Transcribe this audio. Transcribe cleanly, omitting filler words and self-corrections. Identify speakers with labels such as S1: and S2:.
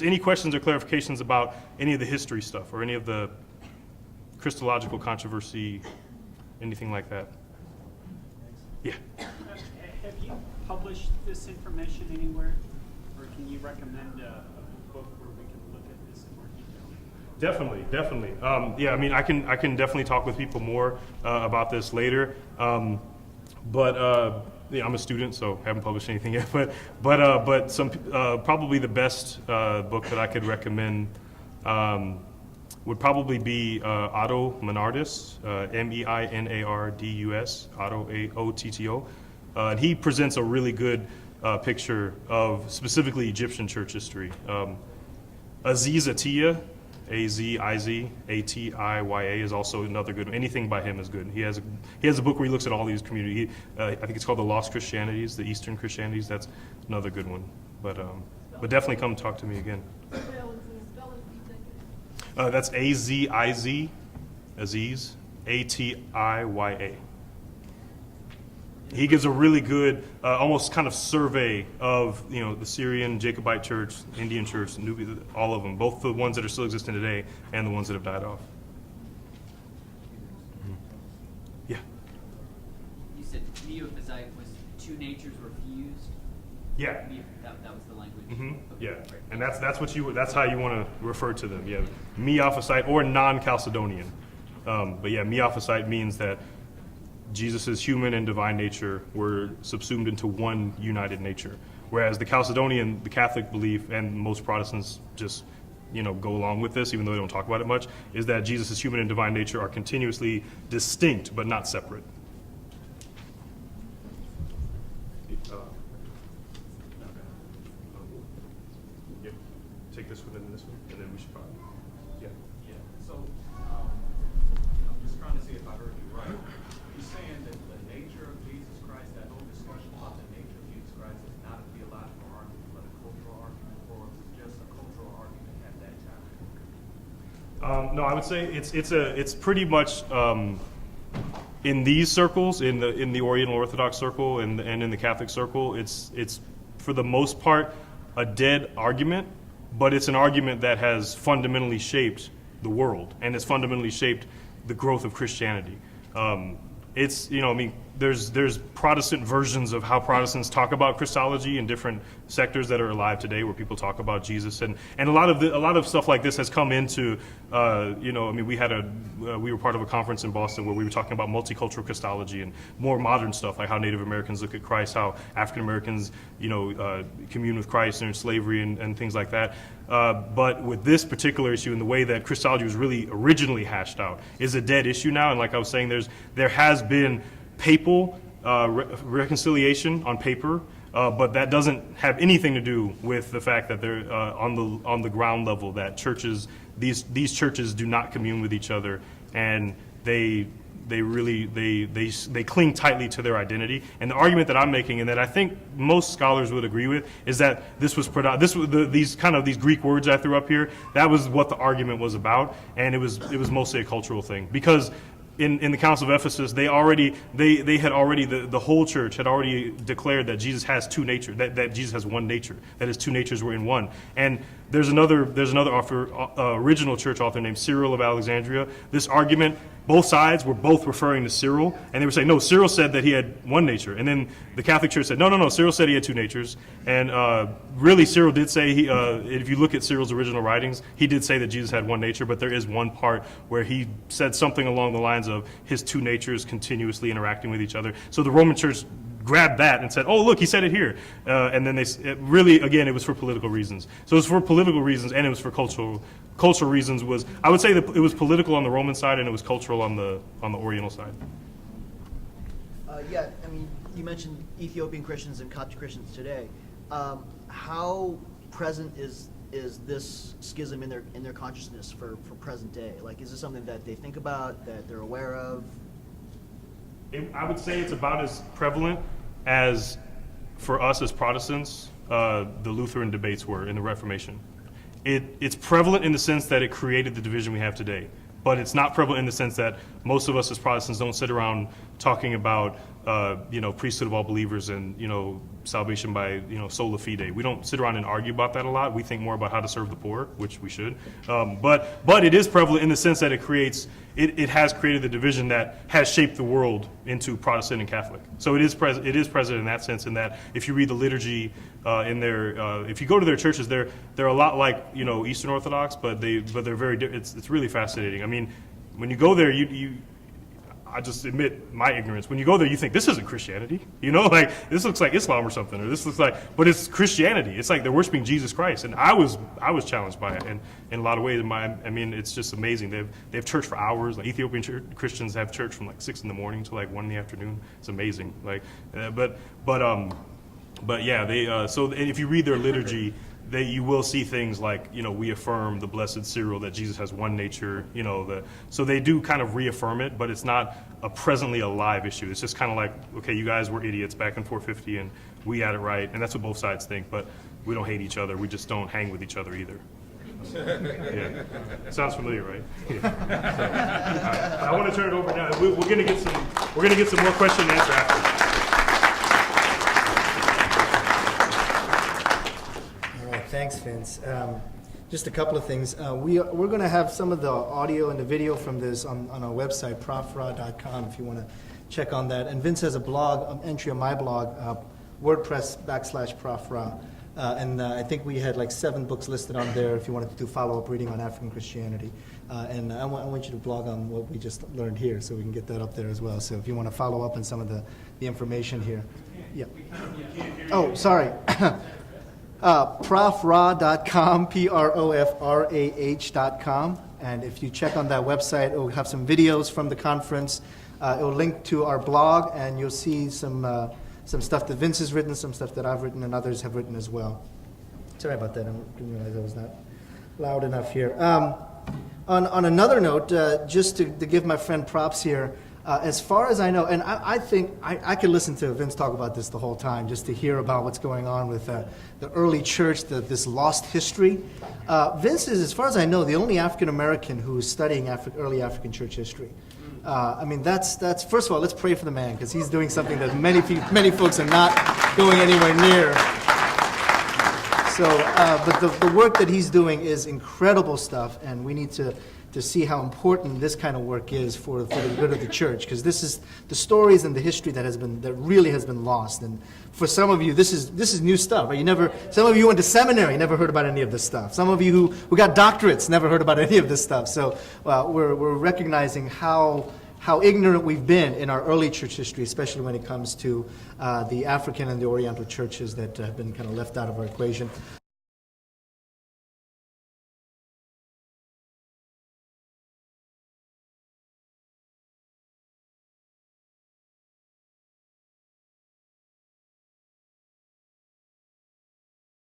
S1: Any questions or clarifications about any of the history stuff or any of the Christological controversy, anything like that? Yeah.
S2: Have you published this information anywhere, or can you recommend a book where we can look at this in more detail?
S1: Definitely. Yeah, I mean, I can definitely talk with people more about this later. Yeah, I'm a student, so haven't published anything yet. But some probably the best book that I could recommend would probably be Otto Menardus, Meinardus, Otto Aotto. And he presents a really good picture of specifically Egyptian church history. Aziz Atiya, Azizatiya is also another good one. Anything by him is good. He has a book where he looks at all these communities. I think it's called The Lost Christianities, the Eastern Christianities. That's another good one. But definitely come talk to me again. That's Aziz, Aziz, Atiya. He gives a really good, almost kind of survey of the Syrian, Jacobite church, Indian church, Nubia, all of them, both the ones that are still existing today and the ones that have died off. Yeah.
S3: You said Neophysite was two natures were fused.
S1: Yeah.
S3: That was the language.
S1: Mm-hmm.
S3: Okay.
S1: Yeah, and that's how you want to refer to them. Yeah, Miaphysite or non-Chalcedonian. But yeah, Miaphysite means that Jesus' human and divine nature were subsumed into one united nature. Whereas the Chalcedonian, the Catholic belief, and most Protestants just go along with this, even though they don't talk about it much, is that Jesus' human and divine nature are continuously distinct but not separate. Take this one and this one, and then we should probably, yeah.
S4: Yeah, so I'm just trying to see if I heard you right. You're saying that the nature of Jesus Christ, that whole discussion about the nature of Jesus Christ is not a theological argument, but a cultural argument, or just a cultural argument at that time?
S1: No, I would say it's pretty much in these circles, in the Oriental Orthodox circle and in the Catholic circle, it's for the most part a dead argument. But it's an argument that has fundamentally shaped the world and has fundamentally shaped the growth of Christianity. There's Protestant versions of how Protestants talk about Christology in different sectors that are alive today, where people talk about Jesus, and a lot of stuff like this has come into, we were part of a conference in Boston where we were talking about multicultural Christology and more modern stuff, like how Native Americans look at Christ, how African Americans, commune with Christ and slavery and things like that. But with this particular issue and the way that Christology was really originally hashed out is a dead issue now. And like I was saying, there has been papal reconciliation on paper, but that doesn't have anything to do with the fact that they're on the ground level that these churches do not commune with each other, and they cling tightly to their identity. And the argument that I'm making, and that I think most scholars would agree with, is that these Greek words I threw up here, that was what the argument was about, and it was mostly a cultural thing, because in the Council of Ephesus, the whole church had already declared that Jesus has two natures, that Jesus has one nature, that his two natures were in one. And there's another author, original church author named Cyril of Alexandria. This argument, both sides were both referring to Cyril, and they were saying, no, Cyril said that he had one nature. And then the Catholic Church said, no, Cyril said he had two natures. And really, Cyril did say, if you look at Cyril's original writings, he did say that Jesus had one nature, but there is one part where he said something along the lines of his two natures continuously interacting with each other. So the Roman Church grabbed that and said, oh, look, he said it here. And then it was for political reasons. So it was for political reasons, and it was for cultural reasons. I would say that it was political on the Roman side, and it was cultural on the Oriental side.
S5: You mentioned Ethiopian Christians and Coptic Christians today. How present is this schism in their consciousness for present day? Like, is this something that they think about, that they're aware of?
S1: I would say it's about as prevalent as, for us as Protestants, the Lutheran debates were in the Reformation. It's prevalent in the sense that it created the division we have today, but it's not prevalent in the sense that most of us as Protestants don't sit around talking about priesthood of all believers and, salvation by, sola fide. We don't sit around and argue about that a lot. We think more about how to serve the poor, which we should. But it is prevalent in the sense that it has created the division that has shaped the world into Protestant and Catholic. So it is present in that sense, in that if you read the liturgy in their, if you go to their churches, they're a lot like, Eastern Orthodox, but they're very, it's really fascinating. I mean, when you go there, I just admit my ignorance. When you go there, you think this isn't Christianity, like this looks like Islam or something, or this looks like, but it's Christianity. It's like they're worshiping Jesus Christ, and I was challenged by it in a lot of ways. It's just amazing. They have church for hours. Like Ethiopian Christians have church from like 6 a.m. to like 1 p.m. It's amazing. Like, but yeah, they. So if you read their liturgy, you will see things like, we affirm the blessed Cyril that Jesus has one nature, so they do kind of reaffirm it, but it's not a presently alive issue. It's just kind of like, okay, you guys were idiots back in 450 and we had it right, and that's what both sides think, but we don't hate each other. We just don't hang with each other either. Yeah. Sounds familiar, right? Yeah. I want to turn it over now. We're going to get some more question and answer after.
S6: Thanks, Vince. Just a couple of things. We're going to have some of the audio and the video from this on our website, profra.com, if you want to check on that. And Vince has a blog, entry on my blog, WordPress/profra. And I think we had like 7 books listed on there if you wanted to do follow-up reading on African Christianity. And I want you to blog on what we just learned here so we can get that up there as well. So if you want to follow up on some of the information here. Yeah. Oh, sorry. Profrah.com, PROFRAH.com, and if you check on that website, it will have some videos from the conference. It will link to our blog, and you'll see some stuff that Vince has written, some stuff that I've written, and others have written as well. Sorry about that. I didn't realize I was not loud enough here. On another note, just to give my friend props here, as far as I know, and I think I could listen to Vince talk about this the whole time, just to hear about what's going on with the early church, this lost history. Vince is, as far as I know, the only African American who is studying early African church history. That's first of all, let's pray for the man, because he's doing something that many folks are not going anywhere near. So, but the work that he's doing is incredible stuff, and we need to see how important this kind of work is for the good of the church, because this is the stories and the history that really has been lost. And for some of you, this is new stuff. Right? Some of you went to seminary, never heard about any of this stuff. Some of you who got doctorates never heard about any of this stuff. So we're recognizing how ignorant we've been in our early church history, especially when it comes to the African and the Oriental churches that have been kind of left out of our equation.